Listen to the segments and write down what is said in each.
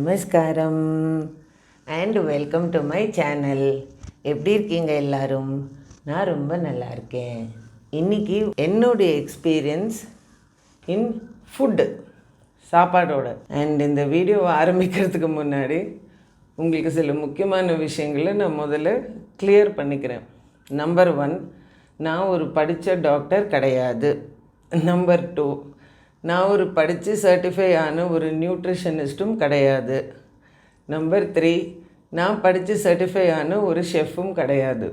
நமஸ்காரம் and welcome to my channel. எப்படி இருக்கீங்க எல்லாரும்? நான் ரொம்ப நல்லா இருக்கேன். இன்றைக்கி என்னுடைய எக்ஸ்பீரியன்ஸ் இன் ஃபுட்டு, சாப்பாடோட. அண்ட் இந்த வீடியோவை ஆரம்பிக்கிறதுக்கு முன்னாடி உங்களுக்கு சில முக்கியமான விஷயங்களை நான் முதல்ல கிளியர் பண்ணிக்கிறேன். நம்பர் 1, நான் ஒரு படித்த டாக்டர் கிடையாது. நம்பர் 2, நான் ஒரு படித்து சர்டிஃபை ஆன ஒரு நியூட்ரிஷனிஸ்ட்டும் கிடையாது. நம்பர் 3, நான் படித்து சர்டிஃபை ஆன ஒரு ஷெஃப்பும் கிடையாது.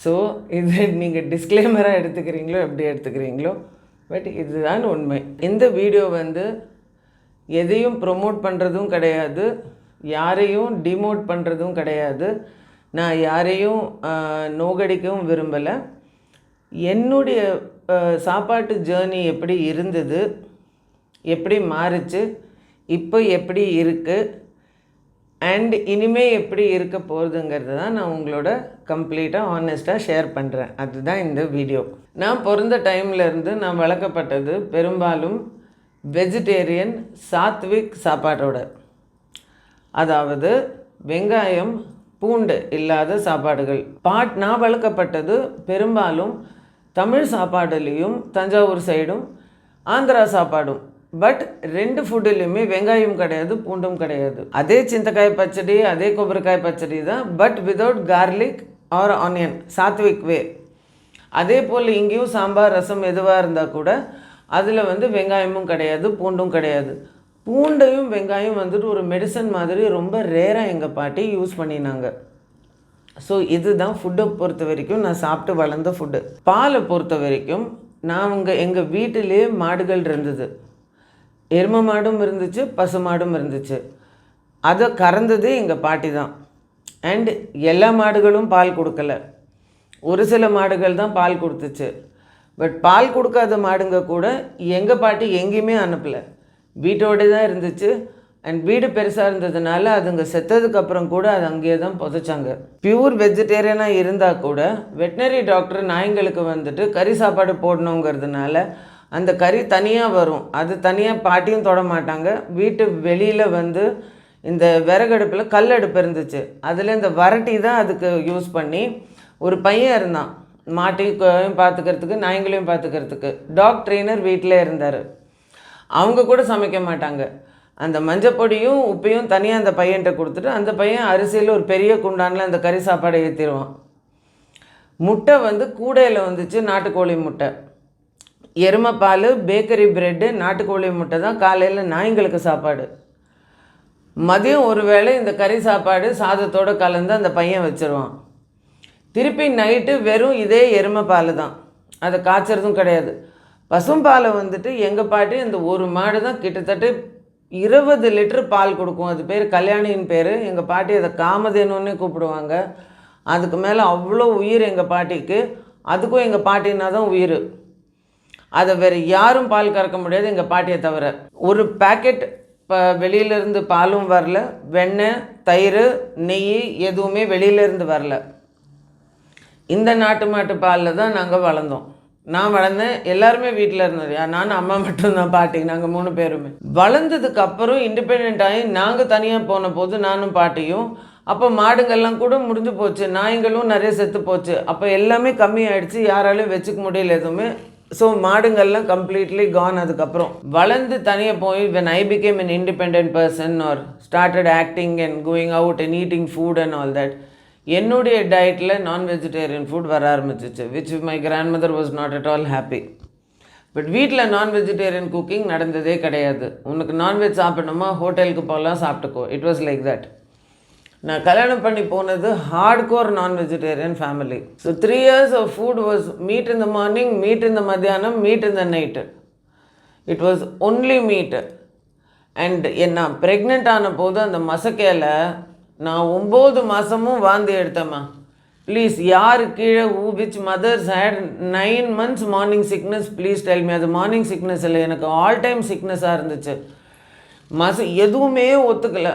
ஸோ இது நீங்கள் டிஸ்க்ளைமராக எடுத்துக்கிறீங்களோ எப்படி எடுத்துக்கிறீங்களோ, பட் இதுதான் உண்மை. இந்த வீடியோ எதையும் ப்ரொமோட் பண்ணுறதும் கிடையாது, யாரையும் டிமோட் பண்ணுறதும் கிடையாது, நான் யாரையும் நோகடிக்கவும் விரும்பலை. என்னுடைய சாப்பாட்டு ஜேர்னி எப்படி இருந்தது, எப்படி மாறிச்சு, இப்போ எப்படி இருக்குது அண்ட் இனிமேல் எப்படி இருக்க போகுதுங்கிறது தான் நான் உங்களோட கம்ப்ளீட்டாக ஆனஸ்ட்டாக ஷேர் பண்ணுறேன். அதுதான் இந்த வீடியோ. நான் பிறந்த டைம்லேருந்து நான் வளர்க்கப்பட்டது பெரும்பாலும் வெஜிடேரியன் சாத்விக் சாப்பாட்டோட, அதாவது வெங்காயம் பூண்டு இல்லாத சாப்பாடுகள். நான் வளர்க்கப்பட்டது பெரும்பாலும் தமிழ் சாப்பாடுலேயும் தஞ்சாவூர் சைடும் ஆந்திரா சாப்பாடும். பட் 2 ஃபுட்டுலேயுமே வெங்காயம் கிடையாது, பூண்டும் கிடையாது. அதே சிந்தக்காய் பச்சடி, அதே கொಬ್ಬರಿக்காய் பச்சடி தான், but without garlic or onion, sattvic way. அதே போல் இங்கேயும் சாம்பார் ரசம் எதுவாக இருந்தால் கூட அதில் வெங்காயமும் கிடையாது, பூண்டும் கிடையாது. பூண்டையும் வெங்காயம் ஒரு மெடிசன் மாதிரி ரொம்ப ரேராக எங்கள் பாட்டி யூஸ் பண்ணினாங்க. ஸோ இதுதான் ஃபுட்டை பொறுத்த வரைக்கும் நான் சாப்பிட்டு வளர்ந்த ஃபுட்டு. பாலை பொறுத்த வரைக்கும் எங்கள் வீட்டிலே மாடுகள் இருந்தது. எருமை மாடும் இருந்துச்சு, பசு மாடும் இருந்துச்சு. அதை கறந்ததே எங்கள் பாட்டி தான். அண்ட் எல்லா மாடுகளும் பால் கொடுக்கல, ஒரு சில மாடுகள் தான் பால் கொடுத்துச்சு. பட் பால் கொடுக்காத மாடுங்க கூட எங்கள் பாட்டி எங்கேயுமே அனுப்பலை, வீட்டோடு தான் இருந்துச்சு. அண்ட் வீடு பெருசாக இருந்ததுனால அதுங்க செத்ததுக்கப்புறம் கூட அது அங்கேயே தான் புதைச்சாங்க. பியூர் வெஜிடேரியனாக இருந்தால் கூட வெட்டினரி டாக்டர் நாய்ங்களுக்கு கறி சாப்பாடு போடணுங்கிறதுனால அந்த கறி தனியாக வரும், அது தனியாக பாட்டியும் தொட மாட்டாங்க. வீட்டு வெளியில் இந்த விறகடுப்பில் கல் அடுப்பு இருந்துச்சு, அதில் இந்த வரட்டி தான் அதுக்கு யூஸ் பண்ணி ஒரு பையன் இருந்தான், மாட்டையும் பார்த்துக்கிறதுக்கு நாய்ங்களையும் பார்த்துக்கிறதுக்கு. டாக் ட்ரெயினர் வீட்டிலே இருந்தார். அவங்க கூட சமைக்க மாட்டாங்க. அந்த மஞ்சப்பொடியும் உப்பையும் தனியாக அந்த பையன்கிட்ட கொடுத்துட்டு அந்த பையன் அரிசியில் ஒரு பெரிய குண்டானில் அந்த கறி சாப்பாடை ஏற்றிடுவான். முட்டை கூடையில் வந்துச்சு, நாட்டுக்கோழி முட்டை. எருமைப்பால், பேக்கரி ப்ரெட்டு, நாட்டுக்கோழி முட்டை தான் காலையில் நாய்ங்களுக்கு சாப்பாடு. மதியம் ஒரு வேளை இந்த கறி சாப்பாடு சாதத்தோடு கலந்து அந்த பையன் வச்சுருவான். திருப்பி நைட்டு வெறும் இதே எருமைப்பால் தான், அதை காய்ச்சறதும் கிடையாது. பசும்பாலை எங்கள் பாட்டி அந்த ஒரு மாடு தான் கிட்டத்தட்ட 20 லிட்டர் பால் கொடுக்கும். அது பேர் கல்யாணியின் பேர். எங்கள் பாட்டி அதை காமதேனுன்னே கூப்பிடுவாங்க. அதுக்கு மேலே அவ்வளோ உயிர் எங்கள் பாட்டிக்கு. அதுக்கும் எங்கள் பாட்டினா தான் உயிர். அதை வேறு யாரும் பால் கறக்க முடியாது எங்கள் பாட்டியை தவிர. ஒரு பேக்கெட் வெளியிலேருந்து பாலும் வரல, வெண்ணெய், தயிர், நெய் எதுவுமே வெளியிலேருந்து வரல. இந்த நாட்டு மாட்டு பாலில் தான் நாங்கள் வளர்ந்தோம். நான் வளர்ந்தேன், எல்லாருமே வீட்டில் இருந்தது. நானும் அம்மா மட்டும்தான், பாட்டி நாங்கள் 3 பேருமே. வளர்ந்ததுக்கப்புறம் இண்டிபெண்ட் ஆகி நாங்கள் தனியாக போன போது நானும் பாட்டியும், அப்போ மாடுங்கள்லாம் கூட முடிஞ்சு போச்சு, நாய்களும் நிறைய செத்து போச்சு. அப்போ எல்லாமே கம்மி ஆகிடுச்சு, யாராலையும் வச்சுக்க முடியல எதுவுமே. ஸோ மாடுங்கள்லாம் கம்ப்ளீட்லி கான். அதுக்கப்புறம் வளர்ந்து தனியாக போய் when I became an independent person or started acting and going out and eating food and all that, என்னுடைய டயட்டில் நான் வெஜிடேரியன் ஃபுட் வர ஆரம்பிச்சிச்சு, which my grandmother was not at all happy. But வீட்டில் நான் வெஜிடேரியன் குக்கிங் நடந்ததே கிடையாது. உனக்கு நான்வெஜ் சாப்பிடணுமா, ஹோட்டலுக்கு போகலாம், சாப்பிட்டுக்கோ. It was like that. நான் கல்யாணம் பண்ணி போனது hardcore non vegetarian family. So 3 years of food was meat in the morning, meat in the மத்தியானம், meat in the night. It was only meat. And நான் ப்ரெக்னென்ட் ஆன போது அந்த மசக்கையில் நான் 9 மாதமும் வாந்தி எடுத்தேம்மா. ப்ளீஸ், யார் கீழே which mothers had 9 months morning sickness, please tell me. அது மார்னிங் சிக்னஸ் இல்லை, எனக்கு ஆல் டைம் சிக்னஸாக இருந்துச்சு. எதுவுமே ஒத்துக்கலை.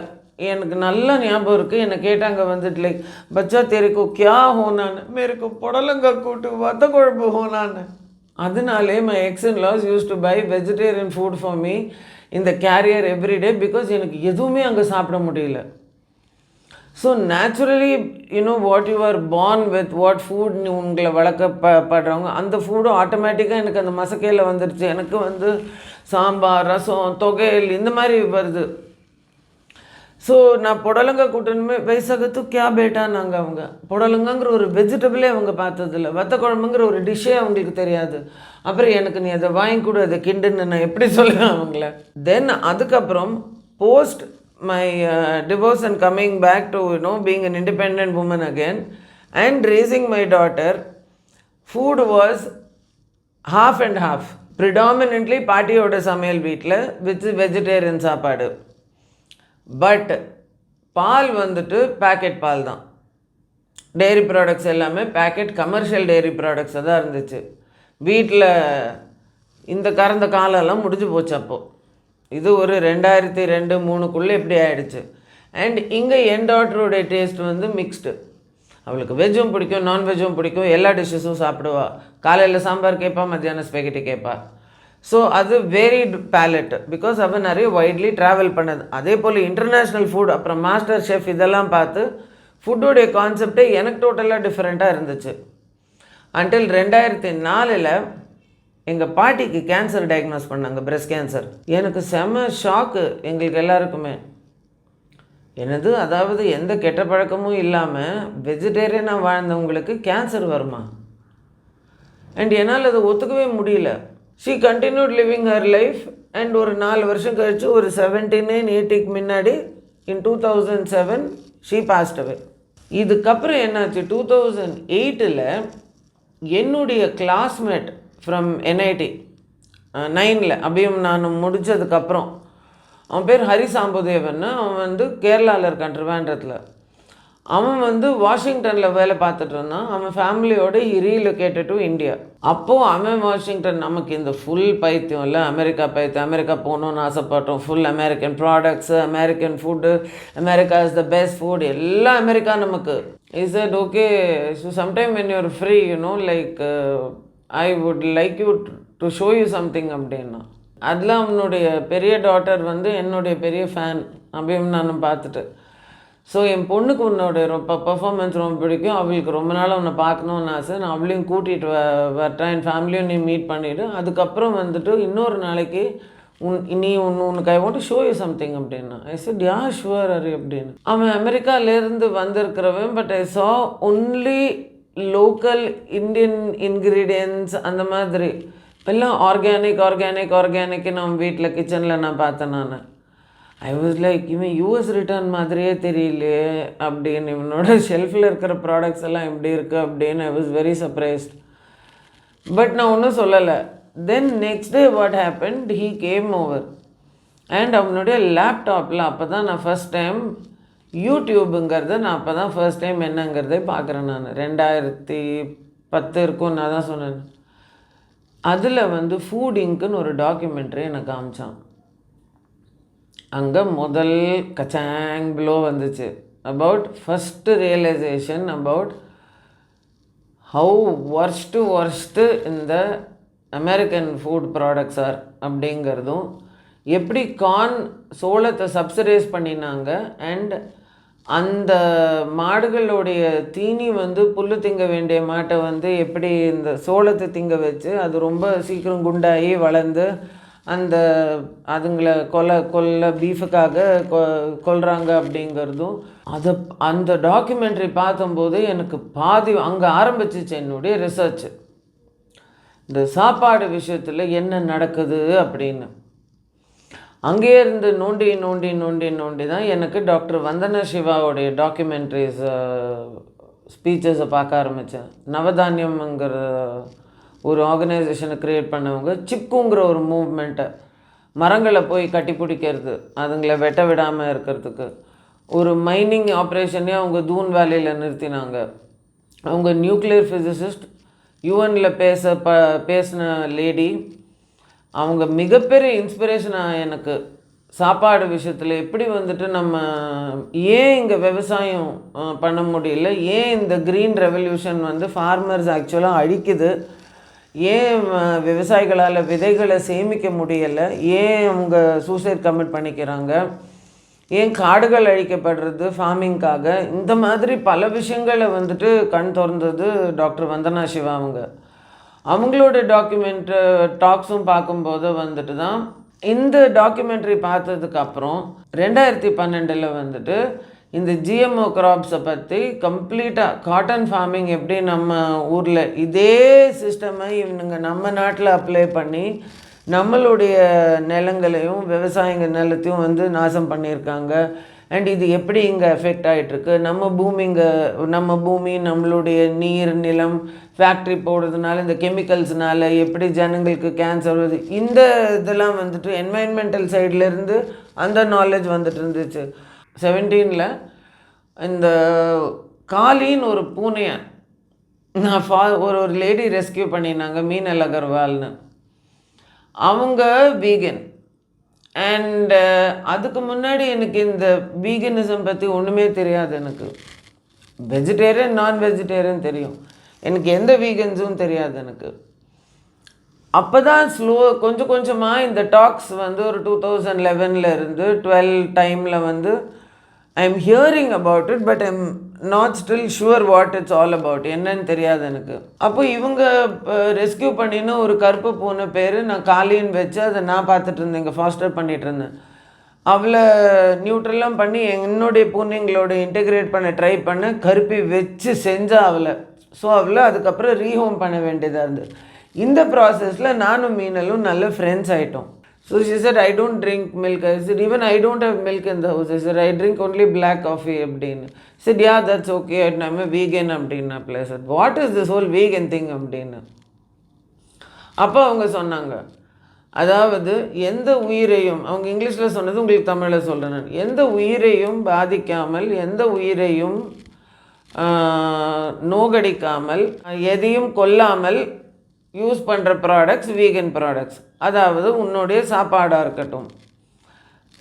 எனக்கு நல்லா ஞாபகம் இருக்குது. என்னை கேட்டாங்க லைக், பச்சா தெருக்கு கியா ஹோனான்னு, மேருக்கு புடலங்க கூட்டு வத்த குழம்பு ஹோனான்னு. அதனாலே my ex-in-laws used to buy vegetarian food for me in the carrier every day because எனக்கு எதுவுமே அங்கே சாப்பிட முடியல. So naturally what you are born with what food உங்களை வளர்க்கப்படுறவங்க அந்த ஃபுட்டும் ஆட்டோமேட்டிக்காக எனக்கு அந்த மசக்கையில் வந்துடுச்சு. எனக்கு வந்து சாம்பார், ரசம், தொகையல் இந்த மாதிரி வருது. ஸோ நான் புடலங்க கூட்டணுமே வயசாகத்து கே பேட்டானாங்க அவங்க. புடலங்கங்கிற ஒரு வெஜிடபிளே அவங்க பார்த்ததில்ல. வத்த குழம்புங்கிற ஒரு டிஷ்ஷே அவங்களுக்கு தெரியாது. அப்புறம் எனக்கு நீ அதை வாங்கி கொடு, அதை கிண்டுன்னு நான் எப்படி சொல்லுவேன் அவங்கள. தென் அதுக்கப்புறம் post my divorce and coming back to being an independent woman again and raising my daughter, food was half and half. Predominantly பாட்டியோட சமையல் வீட்டில் வித் வெஜிடேரியன் சாப்பாடு. பட் பால் வந்துட்டு பேக்கெட் பால் தான். டெய்ரி ப்ராடக்ட்ஸ் எல்லாமே பேக்கெட் கமர்ஷியல் டெய்ரி ப்ராடக்ட்ஸாக தான் இருந்துச்சு. வீட்டில் இந்த கறந்த காலெல்லாம் முடிஞ்சு போச்சு. அப்போது இது ஒரு 2002-2003 இப்படி ஆகிடுச்சு. அண்ட் இங்கே என் டாட்டருடைய டேஸ்ட் வந்து மிக்ஸ்டு. அவளுக்கு வெஜ்ஜும் பிடிக்கும், நான்வெஜ்ஜும் பிடிக்கும், எல்லா டிஷ்ஷஸும் சாப்பிடுவா. காலையில் சாம்பார் கேட்பா, மத்தியானம் ஸ்பெகட்டி கேட்பா. ஸோ அது வேரிட் பேலட் பிகாஸ் அவன் நிறைய வைட்லி ட்ராவல் பண்ணது. அதே போல் இன்டர்நேஷ்னல் ஃபுட், அப்புறம் மாஸ்டர் ஷெஃப் இதெல்லாம் பார்த்து ஃபுட்டோடைய கான்செப்டே எனக்கு டோட்டலாக டிஃப்ரெண்ட்டாக இருந்துச்சு. அன்டில் 2004 எங்கள் பாட்டிக்கு கேன்சர் டயக்னோஸ் பண்ணாங்க, பிரெஸ்ட் கேன்சர். எனக்கு செம ஷாக்கு எங்களுக்கு எல்லாருக்குமே. எனது அதாவது எந்த கெட்ட பழக்கமும் இல்லாமல் வெஜிடேரியனாக வாழ்ந்தவங்களுக்கு கேன்சர் வருமா? அண்ட் என்னால் அதை ஒத்துக்கவே முடியல. She continued living her life. And ஒரு 4 வருஷம் கழித்து ஒரு 79-80க்கு முன்னாடி இன் 2007 ஷீ பாஸ்ட் அவே. இதுக்கப்புறம் என்னாச்சு, 2008 என்னுடைய கிளாஸ்மேட் ஃப்ரம் NIT 9 அப்படியும் நான் முடித்ததுக்கப்புறம், அவன் பேர் ஹரி சாம்புதேவன்னு. அவன் வந்து கேரளாவில் இருக்கான், ட்ரிவாண்ட்ரத்தில். அவன் வந்து வாஷிங்டனில் வேலை பார்த்துட்டு இருந்தான். அவன் ஃபேமிலியோடு ரீலொகேட்டட் டு இந்தியா. அப்போது அவன் வாஷிங்டன், நமக்கு இந்த ஃபுல் பைத்தியம் இல்லை, அமெரிக்கா பைத்தியம், அமெரிக்கா போகணுன்னு ஆசைப்பட்டோம். Full American products, American food, America is the best food, எல்லாம் அமெரிக்கா நமக்கு. Is it okay? So sometime when you're free like I would like you to show you something அப்படின்னா. அதில் அவனுடைய பெரிய டாட்டர் வந்து என்னுடைய பெரிய ஃபேன் அப்படின்னு நான் பார்த்துட்டு, ஸோ என் பொண்ணுக்கு உன்னோட பர்ஃபார்மன்ஸ் ரொம்ப பிடிக்கும், அவளுக்கு ரொம்ப நாள் உன்னை பார்க்கணுன்னு ஆசை, நான் அவளையும் கூட்டிகிட்டு வரட்டேன், என் ஃபேமிலியும் நீ மீட் பண்ணிவிடு. அதுக்கப்புறம் வந்துட்டு இன்னொரு நாளைக்கு உனக்கு I want to show you something அப்படின்னா. I said yeah sure Hari அப்படின்னு. அவன் அமெரிக்காலேருந்து வந்திருக்கிறவன். பட் ஐ சா ஒன்லி லோக்கல் இந்தியன் இன்க்ரீடியன்ட்ஸ் அந்த மாதிரி. இப்போல்லாம் ஆர்கானிக் நம்ம வீட்டில் கிச்சனில் நான் பார்த்தேன். நான் ஐ வாஸ் லைக், இவன் US ரிட்டர்ன் மாதிரியே தெரியலையே அப்படின்னு. இவனோட ஷெல்ஃபில் இருக்கிற ப்ராடக்ட்ஸ் எல்லாம் எப்படி இருக்குது அப்படின்னு I was very surprised. But நான் ஒன்றும் சொல்லலை. Then next day what happened, he came over and அவனுடைய லேப்டாப்பில் அப்போ தான் நான் ஃபஸ்ட் டைம் யூடியூபுங்கிறத நான் அப்போ தான் ஃபர்ஸ்ட் டைம் என்னங்கிறதே பார்க்குறேன். நான் 2010 இருக்கும் நான் தான் சொன்னேன். அதில் வந்து ஃபுட் இங்க்குன்னு ஒரு டாக்குமெண்ட்ரி எனக்கு காமிச்சான். அங்கே முதல் கச்சாங் ப்ளோ வந்துச்சு. About first realization about how worst இந்த அமெரிக்கன் ஃபுட் ப்ராடக்ட்ஸ் ஆர் அப்படிங்கிறதும், எப்படி சோளத்தை சப்சிடைஸ் பண்ணினாங்க. அண்ட் அந்த மாடுகளுடைய தீனி வந்து புல்லு திங்க வேண்டிய மாட்டை வந்து எப்படி இந்த சோளத்தை திங்க வச்சு அது ரொம்ப சீக்கிரம் குண்டாகி வளர்ந்து அதுங்களை கொல்ல பீஃபுக்காக கொல்றாங்க அப்படிங்கிறதும். அந்த டாக்குமெண்ட்ரி பார்த்தம்போது எனக்கு பாதி அங்கே ஆரம்பிச்சிச்சு என்னுடைய ரிசர்ச். இந்த சாப்பாடு விஷயத்தில் என்ன நடக்குது அப்படின்னு அங்கேயே இருந்து நோண்டி தான் எனக்கு டாக்டர் வந்தனா சிவாவுடைய டாக்குமெண்ட்ரிஸ் ஸ்பீச்சஸை பார்க்க ஆரம்பித்தேன். நவதானியம்ங்கிற ஒரு ஆர்கனைசேஷனை க்ரியேட் பண்ணவங்க சிப்புங்கிற ஒரு மூவ்மெண்ட்டை, மரங்களை போய் கட்டி பிடிக்கிறது, அதுங்களை வெட்ட விடாமல் இருக்கிறதுக்கு ஒரு மைனிங் ஆப்ரேஷனே அவங்க தூன் வேலியில் நிறுத்தினாங்க. அவங்க நியூக்ளியர் ஃபிசிசிஸ்ட், யூஎனில் பேசின லேடி. அவங்க மிகப்பெரிய இன்ஸ்பிரேஷனாக எனக்கு சாப்பாடு விஷயத்தில். எப்படி வந்துட்டு நம்ம ஏன் இங்கே விவசாயம் பண்ண முடியல, ஏன் இந்த க்ரீன் ரெவல்யூஷன் வந்து ஃபார்மர்ஸ் ஆக்சுவலாக அழிக்குது, ஏன் விவசாயிகளால் விதைகளை சேமிக்க முடியலை, ஏன் அவங்க சூசைட் கமிட் பண்ணிக்கிறாங்க, ஏன் காடுகள் அழிக்கப்படுறது ஃபார்மிங்காக, இந்த மாதிரி பல விஷயங்களை வந்துட்டு கண் திறந்தது டாக்டர் வந்தனா சிவா அவங்களோட டாக்ஸும் பார்க்கும்போது வந்துட்டு தான் இந்த டாக்குமெண்ட்ரி பார்த்ததுக்கப்புறம் 2012 வந்துட்டு இந்த ஜிஎம்ஓ கிராப்ஸை பற்றி கம்ப்ளீட்டாக காட்டன் ஃபார்மிங் எப்படி நம்ம ஊரில் இதே சிஸ்டமை இவனுங்க நம்ம நாட்டில் அப்ளை பண்ணி நம்மளுடைய நிலங்களையும் விவசாயிங்க நிலத்தையும் வந்து நாசம் பண்ணியிருக்காங்க. அண்ட் இது எப்படி இங்கே எஃபெக்ட் ஆகிட்டுருக்கு, நம்ம பூமி நம்மளுடைய நீர் நிலம் ஃபேக்ட்ரி போடுறதுனால இந்த கெமிக்கல்ஸ்னால எப்படி ஜனங்களுக்கு கேன்சர் வருது, இந்த இதெல்லாம் வந்துட்டு என்வைரன்மெண்டல் சைட்லேருந்து அந்த நாலேஜ் வந்துட்டு இருந்துச்சு. 17 இந்த காலின்னு ஒரு பூனையை நான் ஒரு லேடி ரெஸ்கியூ பண்ணினாங்க, மீனல் அகர்வால்னு. அவங்க வீகன். அண்ட் அதுக்கு முன்னாடி எனக்கு இந்த வீகனிசம் பற்றி ஒன்றுமே தெரியாது. எனக்கு வெஜிடேரியன் நான் வெஜிடேரியன் தெரியும், எனக்கு எந்த வீகன்ஸும் தெரியாது எனக்கு. அப்போ தான் கொஞ்சம் கொஞ்சமாக இந்த டாக்ஸ் வந்து ஒரு 2011 இருந்து 12 டைமில் வந்து I am hearing about it, but I'm not still sure what it's all about, என்னன்னு தெரியாது எனக்கு. அப்போ இவங்க ரெஸ்கியூ பண்ணின்னு ஒரு கருப்பு பூனை பேர் நான் காலின்னு வச்சு அதை நான் பார்த்துட்டு இருந்தேன், இங்கே ஃபாஸ்டர் பண்ணிகிட்டு இருந்தேன். அவளை நியூட்ரலாம் பண்ணி என்னுடைய பூனைங்களோட இன்டெகிரேட் பண்ண ட்ரை பண்ண கருப்பி வச்சு செஞ்சா அவளை. ஸோ அவளை அதுக்கப்புறம் ரீஹோம் பண்ண வேண்டியதாக இருந்தது. இந்த ப்ராசஸில் நானும் மீனலும் நல்ல ஃப்ரெண்ட்ஸ் ஆகிட்டோம். So she said, I don't drink milk. I said, even I don't have milk in the house. I said, I drink only black coffee. She said, yeah, that's okay. I'm a vegan. I said, what is this whole vegan thing? அப்போ அவங்க சொன்னாங்க, அதாவது எந்த உயிரையும், அவங்க இங்கிலீஷில் சொன்னது உங்களுக்கு தமிழில் சொல்கிறேன், எந்த உயிரையும் பாதிக்காமல், எந்த உயிரையும் நோகடிக்காமல், எதையும் கொல்லாமல் யூஸ் பண்ணுற ப்ராடக்ட்ஸ் வீகன் ப்ராடக்ட்ஸ். அதாவது உன்னுடைய சாப்பாடாக இருக்கட்டும்,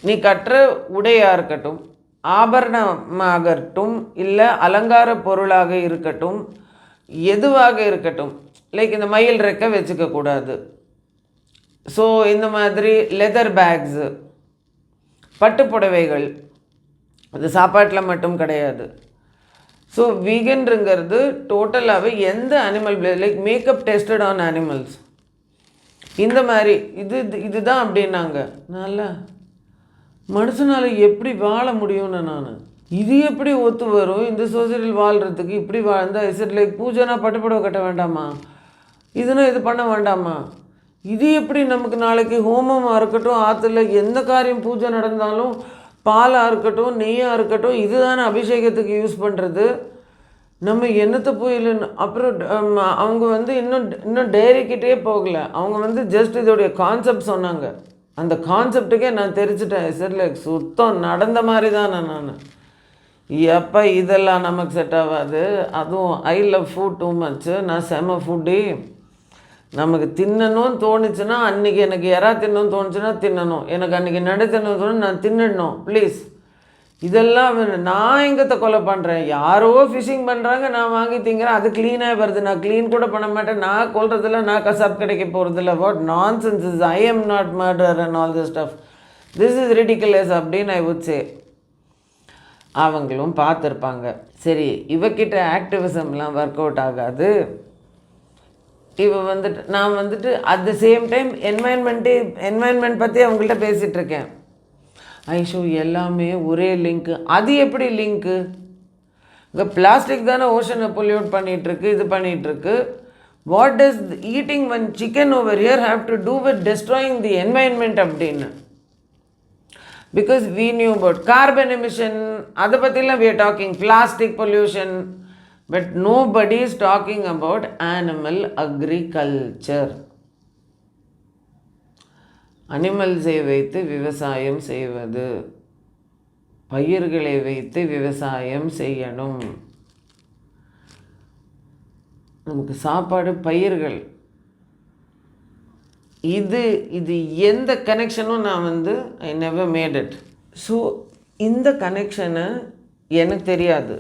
நீ கட்டுற உடையாக இருக்கட்டும், ஆபரணமாகட்டும், இல்லை அலங்கார பொருளாக இருக்கட்டும், எதுவாக இருக்கட்டும். லைக் இந்த மயில் ரெக்கை வச்சுக்கக்கூடாது. ஸோ இந்த மாதிரி லெதர் பேக்ஸு, பட்டு புடவைகள், அது சாப்பாட்டில் மட்டும் கிடையாது. ஸோ வீகன்ங்கிறது டோட்டலாகவே எந்த animal like makeup tested on animals, இந்த மாதிரி இதுதான் அப்படின்னாங்க. நல்லா மனுஷனால் எப்படி வாழ முடியும்னு நான், இது எப்படி ஒத்து வரும் இந்த சொசைட்டியில் வாழ்கிறதுக்கு? இப்படி வாழ்ந்தால் இசட் லைக் பூஜைனா பட்டுப்புடவை கட்ட வேண்டாமா, இதுனா இது பண்ண வேண்டாமா? இது எப்படி நமக்கு நாளைக்கு ஹோமமாக இருக்கட்டும், ஆற்றுல எந்த காரியம் பூஜை நடந்தாலும் பாலாக இருக்கட்டும் நெய்யாக இருக்கட்டும் இதுதானே அபிஷேகத்துக்கு யூஸ் பண்ணுறது. நம்ம என்னத்தை போயில்லைன்னு அப்புறம் அவங்க வந்து இன்னும் டேரிக்கிட்டே போகலை. அவங்க வந்து ஜஸ்ட் இதோடைய கான்செப்ட் சொன்னாங்க. அந்த கான்செப்டுக்கே நான் தெரிஞ்சிட்டேன். சரி லைக் சுத்தம் நடந்த மாதிரி தானே நான். எப்போ இதெல்லாம் நமக்கு செட் ஆகாது. அதுவும் I love food too much. நான் செம ஃபுட்டி. நமக்கு தின்னணும்னு தோணுச்சுன்னா அன்றைக்கி எனக்கு யாரா தின்னணும்னு தோணுச்சுன்னா தின்னணும். எனக்கு அன்றைக்கி நடு தின்னணும் தோணும் நான் தின்னுடணும் ப்ளீஸ். இதெல்லாம் நான் எங்கத்தை கொலை பண்ணுறேன்? யாரோ ஃபிஷிங் பண்ணுறாங்க, நான் வாங்கி திங்கிறேன், அது க்ளீனாக வருது. நான் க்ளீன் கூட பண்ண மாட்டேன். நான் கொல்றதில்ல, நான் கசாப் கிடைக்க போகிறதில்ல. வாட் நான் sense is I am not murder and all this stuff. This is ridiculous அப்படின்னு ஐ வுட் சே. அவங்களும் பார்த்துருப்பாங்க. சரி இவக்கிட்ட ஆக்டிவிசம்லாம் ஒர்க் அவுட் ஆகாது. நான் வந்துட்டு at the same time environment பற்றி அவங்கள்ட்ட பேசிகிட்டு இருக்கேன். ஐஷோ எல்லாமே ஒரே லிங்க்கு. அது எப்படி லிங்க்கு? இங்கே பிளாஸ்டிக் தானே ஓஷனை பொல்யூட் பண்ணிகிட்ருக்கு, இது பண்ணிகிட்ருக்கு. What does eating one chicken over here have to do with destroying the environment அப்படின்னு? Because we knew about carbon emission, அதை பற்றிலாம் we are talking plastic pollution. But nobody is talking about animal agriculture. அனிமல்ஸை வைத்து விவசாயம் செய்வது, பயிர்களை வைத்து விவசாயம் செய்யணும். நமக்கு சாப்பாடு பயிர்கள். இது எந்த கனெக்ஷனும் நான் ஐ நெவர் மேட் இட். ஸோ இந்த கனெக்ஷனை எனக்கு தெரியாது.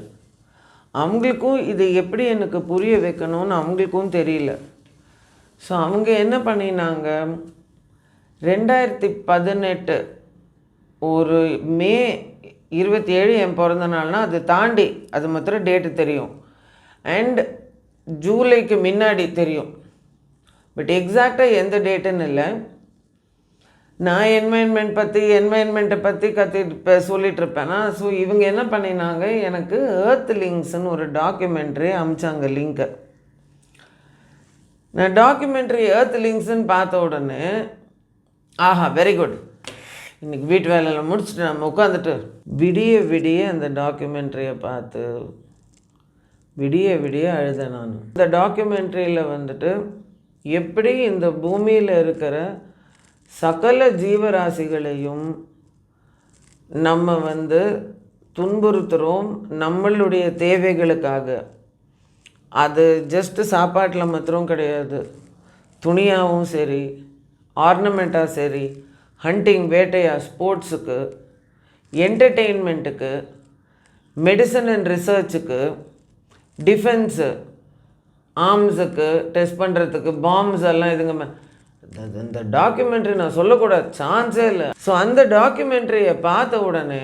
அவங்களுக்கும் இதை எப்படி எனக்கு புரிய வைக்கணும்னு அவங்களுக்கும் தெரியல. ஸோ அவங்க என்ன பண்ணினாங்க, 2018 ஒரு மே 27 என் பிறந்த நாள்னா அது தாண்டி அது மாத்திரம் டேட்டு தெரியும், அண்ட் ஜூலைக்கு முன்னாடி தெரியும். பட் எக்ஸாக்டாக எந்த டேட்டுன்னு இல்லை. நான் என்வாயன்மெண்ட்டை பற்றி சொல்லிகிட்ருப்பேனா. ஸோ இவங்க என்ன பண்ணினாங்க, எனக்கு ஏர்த் லிங்க்ஸ்ன்னு ஒரு டாக்குமெண்ட்ரி அமிச்சாங்க லிங்க்கை. நான் டாக்குமெண்ட்ரி ஏர்த் லிங்க்ஸ்ன்னு பார்த்த உடனே ஆஹா வெரி குட், இன்றைக்கி வீட்டு வேலையில் முடிச்சுட்டு நம்ம உட்காந்துட்டு விடிய அந்த டாக்குமெண்ட்ரியை பார்த்து விடிய அழுதேன் நான். இந்த டாக்குமெண்ட்ரியில் வந்துட்டு எப்படி இந்த பூமியில் இருக்கிற சகல ஜீவராசிகளையும் நம்ம துன்புறுத்துகிறோம் நம்மளுடைய தேவைகளுக்காக. அது ஜஸ்ட்டு சாப்பாட்டில் மாத்திரம் கிடையாது, துணியாகவும் சரி, ஆர்னமெண்ட்டாக சரி, ஹண்டிங் வேட்டையா, ஸ்போர்ட்ஸுக்கு, என்டர்டெயின்மெண்ட்டுக்கு, மெடிசன் அண்ட் ரிசர்ச்சுக்கு, டிஃபென்ஸு, ஆர்ம்ஸுக்கு டெஸ்ட் பண்ணுறதுக்கு, பாம்ஸ் எல்லாம் இதுங்க. இந்த டாக்குமெண்ட்ரி நான் சொல்லக்கூடாது, சான்ஸே இல்லை. ஸோ அந்த டாக்குமெண்ட்ரியை பார்த்த உடனே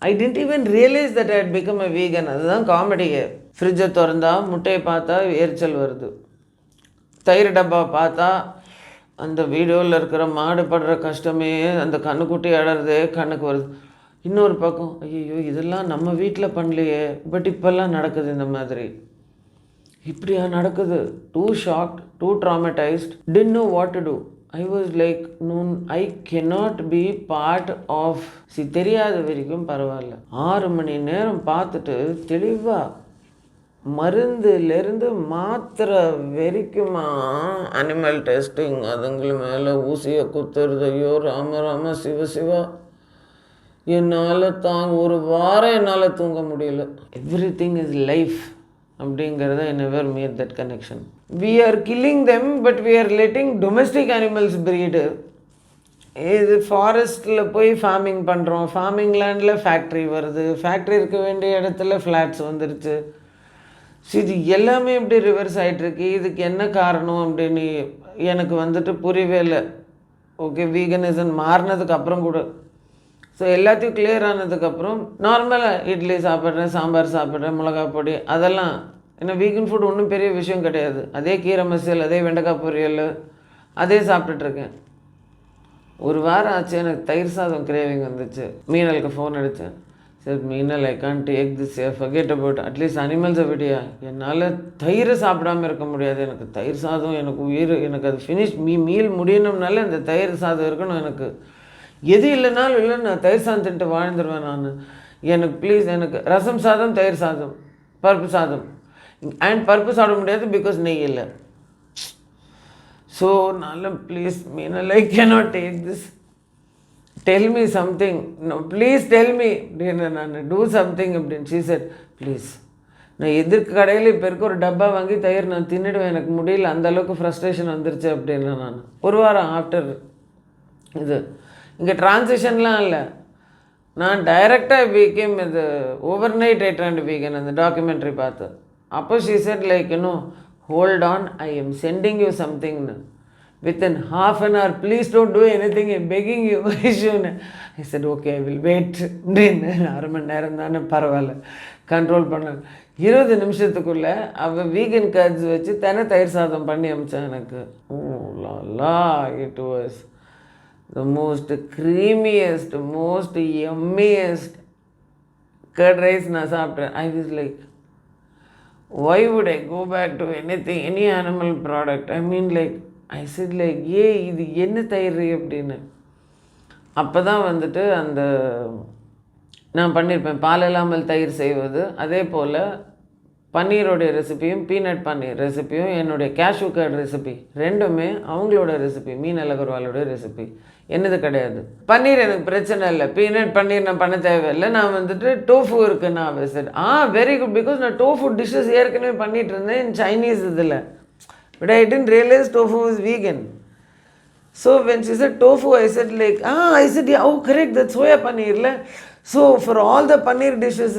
I didn't even realise that I had become a vegan. அதுதான் காமெடியே. ஃப்ரிட்ஜை திறந்தா முட்டையை பார்த்தா எரிச்சல் வருது, தயிர் டப்பா பார்த்தா அந்த வீடியோவில் இருக்கிற மாடு படுற கஷ்டமே, அந்த கண்ணுக்குட்டி அடறதே கண்ணுக்கு வருது. இன்னொரு பக்கம் ஐயோ இதெல்லாம் நம்ம வீட்டில் பண்ணலையே, பட் இப்போல்லாம் நடக்குது இந்த மாதிரி. இப்படியா நடக்குது? Too shocked, too traumatized, didn't know what to do. I was like, no, I cannot be part of. தெரியாத வரைக்கும் பரவாயில்ல, 6 மணி நேரம் பார்த்துட்டு தெளிவாக மருந்துலேருந்து மாத்திரை வரைக்குமா அனிமல் டெஸ்டிங், அதுங்கள மேலே ஊசியை குத்துறது. ஐயோ ராம சிவா, என்னால் ஒரு வாரம் என்னால் தூங்க முடியல. எவ்ரிதிங் இஸ் லைஃப் அப்படிங்கிறத I never made that connection. We are killing them, but we are letting domestic animals breed. இது ஃபாரஸ்ட்டில் போய் ஃபார்மிங் பண்ணுறோம், ஃபார்மிங் லேண்டில் ஃபேக்ட்ரி வருது, ஃபேக்ட்ரி இருக்க வேண்டிய இடத்துல ஃப்ளாட்ஸ் வந்துருச்சு. ஸோ இது எல்லாமே இப்படி ரிவர்ஸ் ஆகிட்டுருக்கு. இதுக்கு என்ன காரணம் அப்படின்னு எனக்கு புரியவே இல்லை. ஓகே, வீகனிசம் மாறினதுக்கு அப்புறம் கூட. ஸோ எல்லாத்தையும் கிளியர் ஆனதுக்கப்புறம் நார்மலாக இட்லி சாப்பிட்றேன், சாம்பார் சாப்பிட்றேன், மிளகா பொடி, அதெல்லாம் ஏன்னா வீகன் ஃபுட் ஒன்றும் பெரிய விஷயம் கிடையாது. அதே கீரை மசியல், அதே வெண்டைக்காய் பொரியல், அதே சாப்பிட்டுட்ருக்கேன். ஒரு வாரம் ஆச்சு, எனக்கு தயிர் சாதம் கிரேவிங் வந்துச்சு. மீனலுக்கு ஃபோன் அடித்தேன். சரி Meenal, I can't take this, forget about at least அனிமல்ஸை விடியா. என்னால் தயிர் சாப்பிடாமல் இருக்க முடியாது. எனக்கு தயிர் சாதம் எனக்கு உயிர். எனக்கு அது ஃபினிஷ் மீல் முடியணும்னால இந்த தயிர் சாதம் இருக்கணும். எனக்கு எது இல்லைனாலும் இல்லை, நான் தயிர் சாதம் தின்ட்டு வாழ்ந்துருவேன் நான். எனக்கு ப்ளீஸ், எனக்கு ரசம் சாதம், தயிர் சாதம், பருப்பு சாதம். அண்ட் பருப்பு சாப்பிட முடியாது பிகாஸ் நெய் இல்லை. ஸோ நல்ல please Meenal, I cannot take this, tell me something, no please tell me அப்படின்னு நான் டூ சம்திங் அப்படின்னு. ஷீ செட் ப்ளீஸ், நான் எதிர்க்கு கடையில் இப்போ இருக்க ஒரு டப்பா வாங்கி தயிர் நான் தின்னுடுவேன், எனக்கு முடியல, அந்தளவுக்கு ஃப்ரஸ்ட்ரேஷன் வந்துருச்சு அப்படின்னு. நான் ஒரு வாரம் ஆஃப்டர் இது இங்கே ட்ரான்சிஷன்லாம் இல்லை, நான் டைரெக்டாக வீக்கேம் இது ஓவர் நைட் ஐ வீக்கன் அந்த டாக்குமெண்ட்ரி பார்த்து. அப்போ she said like hold on, I am sending you சம்திங்னு within half an hour, please don't do anything, I'm begging you. I said okay, I will wait. அரை மணி நேரம் தானே பரவாயில்ல, கண்ட்ரோல் பண்ண. 20 நிமிஷத்துக்குள்ளே அவள் வீகன் கர்ட்ஸ் வச்சு தயிர் சாதம் பண்ணி அமிச்சான் எனக்கு. லா, it was the most creamiest, most yummiest curd rice நான் சாப்பிட்டேன். I was like, why would I go back to anything, any animal product? I mean like, I said like, இது என்ன தயிர் அப்படின்னு. அப்போ தான் அந்த நான் பண்ணியிருப்பேன் பால் இல்லாமல் தயிர் செய்வது. அதே போல் பன்னீரோடைய ரெசிபியும், பீனட் பன்னீர் ரெசிபியும், என்னுடைய கேஷ்யூ கர்ட் ரெசிபி ரெண்டுமே அவங்களோட ரெசிபி, மீனல் அகர்வாலோட ரெசிபி, என்னது கிடையாது. பன்னீர் எனக்கு பிரச்சனை இல்லை, பீனட் பன்னீர் நான் பண்ண தேவையில்லை. நான் டோஃபு இருக்குது, நான் விசிட் வெரி குட், பிகாஸ் நான் டோஃபு டிஷ்ஷஸ் ஏற்கனவே பண்ணிகிட்டு இருந்தேன் சைனீஸ் இதில். But I didn't realize tofu is vegan. So when she said tofu, I said like, I said, yeah, oh correct, that's soya paneer. So for all the paneer dishes,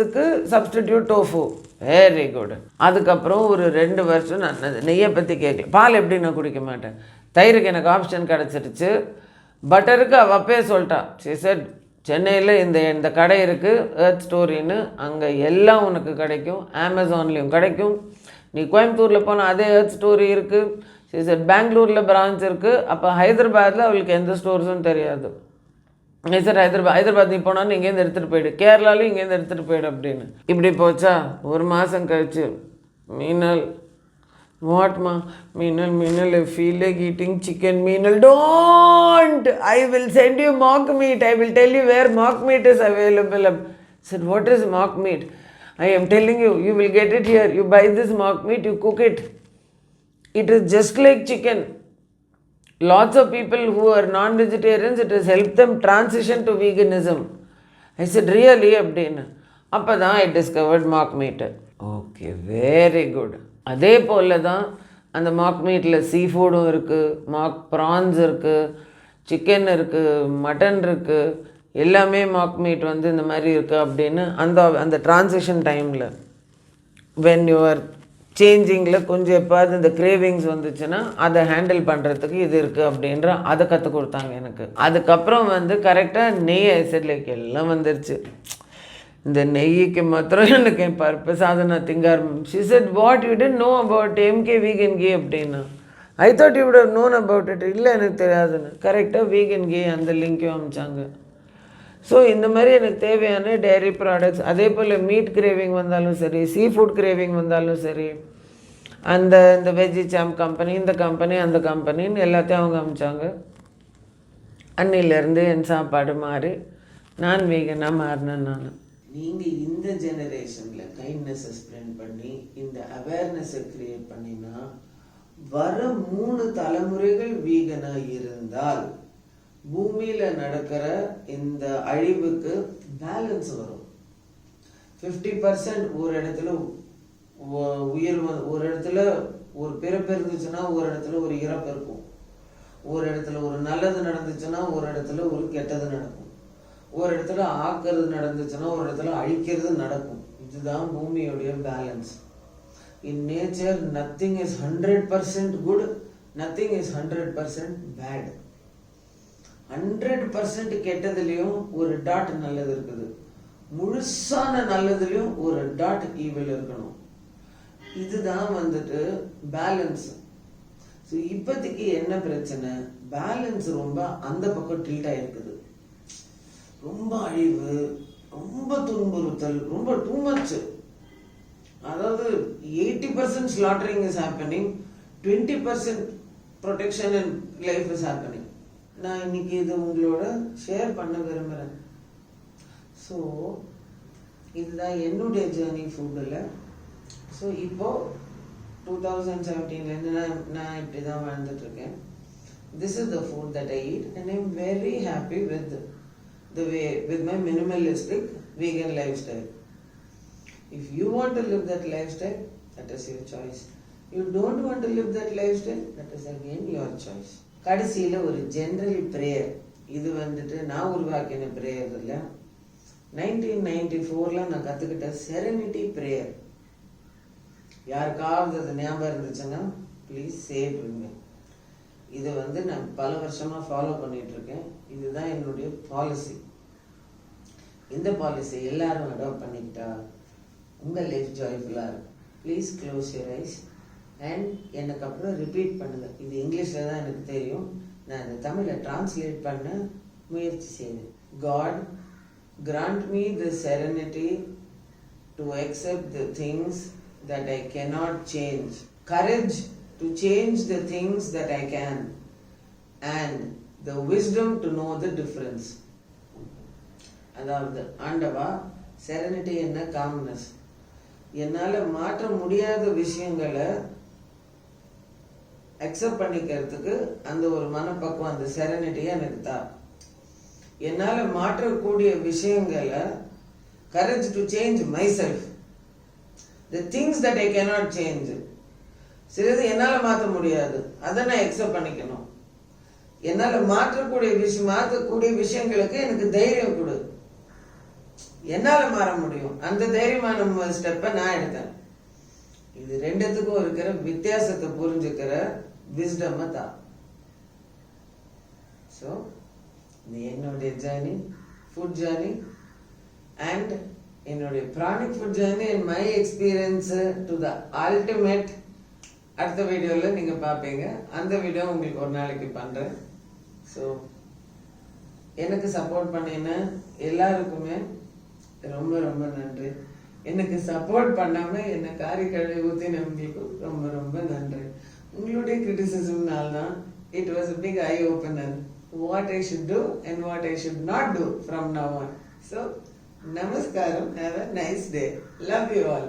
substitute tofu. Very good. அதுக்கப்புறம் ஒரு 2 வருஷம் நான் நெய்யை பற்றி கேட்கல. பால் எப்படி நான் குடிக்க மாட்டேன். தயிருக்கு எனக்கு ஆப்ஷன் கிடச்சிருச்சு. பட்டருக்கு அவள் அப்பயே சொல்லிட்டா. சரி சார், சென்னையில் இந்த கடை இருக்குது எர்த் ஸ்டோரின்னு, அங்கே எல்லாம் உனக்கு கிடைக்கும், அமேசான்லேயும் கிடைக்கும். நீ கோயம்புத்தூரில் போனால் அதே எர்த் ஸ்டோரி இருக்குது. சரி சார், பெங்களூரில் பிரான்ச் இருக்குது. அப்போ ஹைதராபாத்தில் அவளுக்கு எந்த ஸ்டோர்ஸும் தெரியாது. சார் ஹைதராபாத் நீ போனாலும் இங்கேருந்து எடுத்துகிட்டு போயிடு, கேரளாலும் இங்கேருந்து எடுத்துகிட்டு போயிடு அப்படின்னு. இப்படி போச்சா. ஒரு மாதம் கழிச்சு, மீனல் வாட்மா, மீனல் I feel like eating chicken. மீனல், don't, I will send you mock meat, I will tell you where mock meat is available. I said, what is mock meat? I am telling you, you will get it here. You buy this mock meat, you cook it. It is just like chicken. Lots of people who are non-vegetarians, it has helped them transition to veganism. I said, really? அப்படின்னு. அப்போ தான் I discovered mock meat. Okay, very good. அதே போல் தான் அந்த Mach மீட்டில் சீ ஃபுட்டும் இருக்குது, Mach prawns இருக்குது, சிக்கன் இருக்குது, மட்டன் இருக்குது, எல்லாமே மாக் மீட் இந்த மாதிரி இருக்குது அப்படின்னு. அந்த ட்ரான்சிஷன் டைமில் வென் யூஆர் சேஞ்சிங்கில் கொஞ்சம் எப்பாவது இந்த கிரேவிங்ஸ் வந்துச்சுன்னா அதை ஹேண்டில் பண்ணுறதுக்கு இது இருக்குது அப்படின்ற அதை கற்றுக் கொடுத்தாங்க எனக்கு. அதுக்கப்புறம் கரெக்டாக நெய் ஐசட்லேக் எல்லாம் வந்துருச்சு. இந்த நெய்க்கு மாத்திரம் எனக்கு என் பர்பஸ் அதை நான் திங்க ஆரம்பிச்சேன். She said, what you did know about MK vegan ghee அப்படின்னா. I thought you would have known about it. இல்லை எனக்கு தெரியாதுன்னு. கரெக்டாக வீகன் கீ அந்த லிங்க்கையும் அமிச்சாங்க. ஸோ இந்த மாதிரி எனக்கு தேவையான டெய்ரி ப்ராடக்ட்ஸ், அதே போல் மீட் கிரேவிங் வந்தாலும் சரி, சீ ஃபுட் கிரேவிங் வந்தாலும் சரி, இந்த வெஜ்ஜி சாம் கம்பெனி, இந்த கம்பெனி, அந்த கம்பெனின்னு எல்லாத்தையும் அவங்க அமிச்சாங்க. அன்னிலேருந்து என் சாப்பாடு மாறி நான் வீகனாக மாறினேன். நீங்கள் இந்த ஜெனரேஷனில் கைண்ட்னஸை ஸ்ப்ரெண்ட் பண்ணி இந்த அவேர்னஸை க்ரியேட் பண்ணினா வர 3 தலைமுறைகள் வீகனாக இருந்தால் பூமியில் நடக்கிற இந்த அழிவுக்கு பேலன்ஸ் வரும். 50% ஒரு இடத்துல உயிர், ஒரு இடத்துல ஒரு பிறப்பு இருந்துச்சுன்னா ஒரு இடத்துல ஒரு இறப்பு இருக்கும். ஒரு இடத்துல ஒரு நல்லது நடந்துச்சுன்னா ஒரு இடத்துல ஒரு கெட்டது நடக்கும். ஒரு இடத்துல ஆக்கிறது நடந்துச்சுன்னா ஒரு இடத்துல அழிக்கிறது நடக்கும். இதுதான் பூமியோடைய balance. In nature nothing is 100% good, nothing is 100% bad. 100% கெட்டதுலேயும் ஒரு டாட் நல்லது இருக்குது, முழுசான நல்லதுலேயும் ஒரு டாட் ஈவில் இருக்கணும். இதுதான் பேலன்ஸ். ஸோ இப்போதைக்கு என்ன பிரச்சனை, பேலன்ஸ் ரொம்ப அந்த பக்கம் டில்ட் ஆகிருக்குது. ரொம்ப அழிவு, ரொம்ப துன்புறுத்தல், ரொம்ப டூ மச். அதாவது 80% slaughtering is happening, 20% protection and life is happening. நான் இன்னைக்கு இது உங்களோட ஷேர் பண்ண விரும்புகிறேன். ஸோ இதுதான் என்னுடைய ஜேர்னி ஃபுட்டில். ஸோ இப்போது 2017 நான் இப்படி தான் வாழ்ந்துட்டுருக்கேன். This is the food that I eat and I'm very happy with the way, with my minimalistic vegan lifestyle. If you want to live that lifestyle, that is your choice. You don't want to live that lifestyle, that is again your choice. கடைசியில் ஒரு general prayer. இது நான் உருவாக்கின prayer இல்லை. 1994 நான் கற்றுக்கிட்ட செரெனிட்டி prayer. யாருக்காவது அது ஞாபகம் இருந்துச்சுன்னா ப்ளீஸ் சேவ் பண்ணுங்க. இது நான் பல வருஷமாக ஃபாலோ பண்ணிகிட்ருக்கேன். இதுதான் என்னுடைய பாலிசி. இந்த பாலிசி எல்லாரும் அடாப்ட் பண்ணிக்கிட்டா உங்கள் லைஃப் ஜாய்ஃபுல்லாக இருக்கும். Please close your eyes and எனக்கு அப்புறம் ரிப்பீட் பண்ணுங்கள். இது இங்கிலீஷில் தான் எனக்கு தெரியும், நான் இந்த தமிழில் டிரான்ஸ்லேட் பண்ண முயற்சி செய்வேன். God grant me the serenity to accept the things that I cannot change, courage to change the things that I can, and the wisdom to know the difference. அதாவது ஆண்டவா, செரெனிட்டி என்ன, காம்னஸ். என்னால் மாற்ற முடியாத விஷயங்களை அக்செப்ட் பண்ணிக்கிறதுக்கு அந்த ஒரு மனப்பக்குவம், அந்த செரெனிட்டியை எனக்கு தான். என்னால் மாற்றக்கூடிய விஷயங்களை courage to change myself, the things that I cannot change. சிலது என்னால் மாற்ற முடியாது, அதை நான் அக்செப்ட் பண்ணிக்கணும். என்னால் மாற்றக்கூடிய மாற்றக்கூடிய விஷயங்களுக்கு எனக்கு தைரியம் கொடு. என்னால மாற முடியும். அந்த தைரியமான ஸ்டெப்பை நான் எடுத்தேன். இது ரெண்டுத்துக்கும் இருக்கிற வித்தியாசத்தை புரிஞ்சுக்கிற விஸ்டம் தான். ஸோ என்னுடைய ஜேர்னி, ஃபுட் ஜேர்னி அண்ட் என்னுடைய pranic food journey and my experience to the ultimate அடுத்த வீடியோவில் நீங்கள் பார்ப்பீங்க. அந்த வீடியோ உங்களுக்கு ஒரு நாளைக்கு பண்ணுறேன். ஸோ எனக்கு சப்போர்ட் பண்ணின எல்லாருக்குமே ரொம்ப ரொம்ப நன்றி. எனக்கு சப்போர்ட் பண்ணாமல் என்னை காரி கழுவி ஊற்றினவங்களுக்கு ரொம்ப ரொம்ப நன்றி. உங்களுடைய கிரிட்டிசிசம்னால தான் it was a big eye opener what I should do and what I should not do from now on. So, namaskaram. Have a nice day. Love you all.